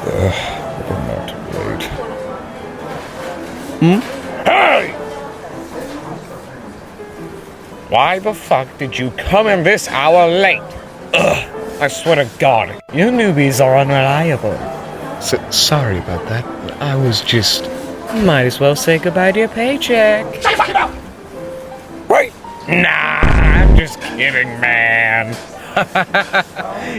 I'm not too late. Hey! Why the fuck did you come in this hour late? Ugh, I swear to God, you newbies are unreliable. Sorry about that. I was just... Might as well say goodbye to your paycheck. Shut your fucking mouth! Wait! Nah, I'm just kidding, man.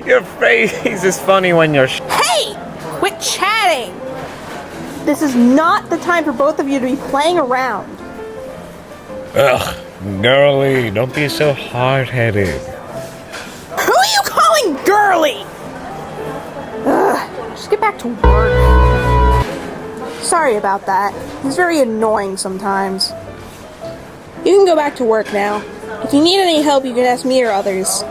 Your face is funny when you're... Hey! Quit chatting! This is not the time for both of you to be playing around. Ugh, girly, don't be so hard-headed. Who are you calling girly? Ugh, just get back to work. Sorry about that. He's very annoying sometimes. You can go back to work now. If you need any help, you can ask me or others.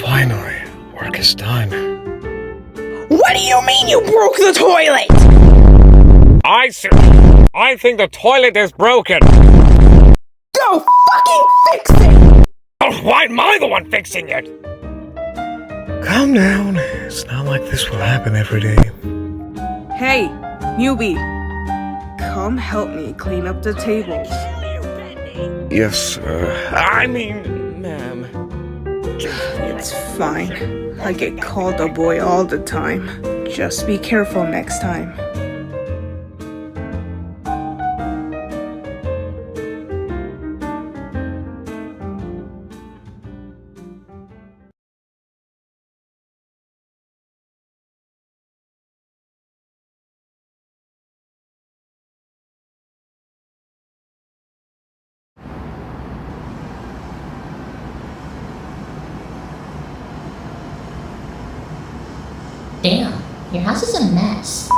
Finally, work is done. What do you mean you broke the toilet? I think the toilet is broken. Go fucking fix it! Oh, why am I the one fixing it? Calm down. It's not like this will happen every day. Hey, newbie. Come help me clean up the tables. Yes, ma'am. It's fine. I get called a boy all the time. Just be careful next time. Damn, your house is a mess.